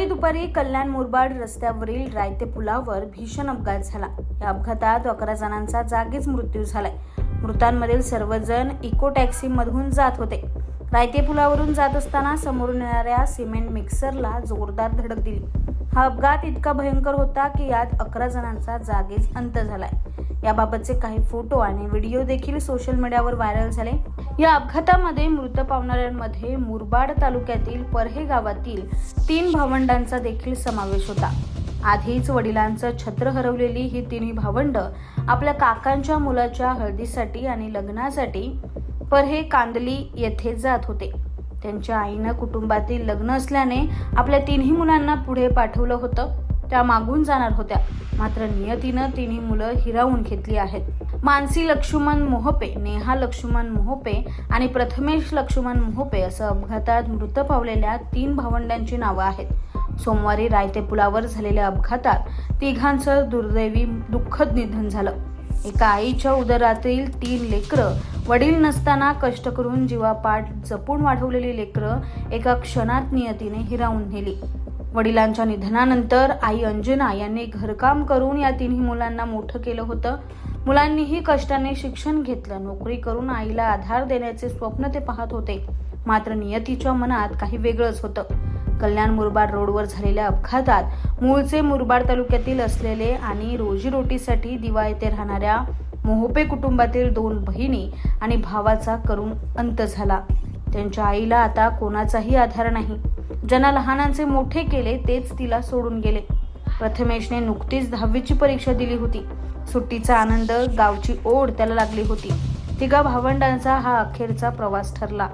दुपारी कल्याण मुरबाड रस्त्यावरील रायते पुलावर भीषण अपघात झाला। या अपघातात 11 जणांचा जागीच मृत्यू झालाय। मृतांमधील सर्वजण इको टॅक्सी मधून जात होते। रायते पुलावरून जात असताना समोरून येणाऱ्या सिमेंट मिक्सरला जोरदार धडक दिली। हा अपघात इतका भयंकर होता की यात 11 जणांचा जागीच अंत झालाय। याबाबतचे काही फोटो आणि व्हिडिओ देखील सोशल मीडियावर व्हायरल झाले। या अपघातामध्ये मृत पावणाऱ्यांमध्ये मुरबाड तालुक्यातील परहे गावातील 3 भावंडांचा देखील समावेश होता। आधीच वडिलांचं छत्र हरवलेली ही तिन्ही भावंड आपल्या काकांच्या मुलाच्या हळदीसाठी आणि लग्नासाठी परहे कांदली येथे जात होते। त्यांच्या आईनं कुटुंबातील लग्न असल्याने आपल्या तिन्ही मुलांना पुढे पाठवलं होतं। त्या मागून जाणार होत्या, मात्र नियतीनं तिन्ही मुलं हिरावून घेतली आहेत। मानसी लक्ष्मण मोहपे, नेहा लक्ष्मण मोहपे आणि प्रथमेश लक्ष्मण मोहपे असं अपघातात मृत पावलेल्या 3 भावंडांची नावं आहेत। सोमवारी रायते पुलावर झालेल्या अपघातात तिघांचं दुर्दैवी दुःखद निधन झालं। एका आईच्या उदरातील 3 लेकरं, वडील नसताना कष्ट करून जीवापाड जपून वाढवलेली लेकरं एका क्षणात नियतीने हिरावून नेली। वडिलांच्या निधनानंतर आई अंजना यांनी घरकाम करून या तिन्ही मुलांना मोठं केलं होतं। मुलांनीही कष्टाने शिक्षण घेतलं, नोकरी करून आईला आधार देण्याचे स्वप्न ते पाहत होते, मात्र नियतीच्या मनात काही वेगळंच होतं। कल्याण मुरबाड रोडवर झालेल्या अपघातात मूळचे मुरबाड तालुक्यातील असलेले आणि रोजीरोटीसाठी दिवा येथे राहणाऱ्या मोहपे कुटुंबातील 2 बहिणी आणि भावाचा करुण अंत झाला। त्यांच्या आईला आता कोणाचाही आधार नाही। ज्यांना लहानांचे मोठे केले तेच तिला सोडून गेले। प्रथमेशने नुकतीच 10वीची परीक्षा दिली होती। सुट्टीचा आनंद, गावची ओढ त्याला लागली होती। तिघा भावंडांचा हा अखेरचा प्रवास ठरला।